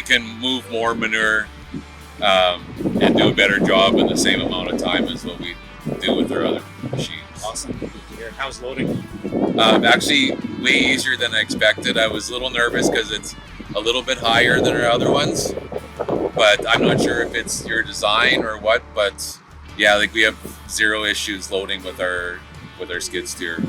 can move more manure and do a better job in the same amount of time as what we do with our other machines. Awesome. Good to hear. How's loading? Actually, way easier than I expected. I was a little nervous because it's a little bit higher than our other ones, but I'm not sure if it's your design or what. But yeah, like we have zero issues loading with our skid steer.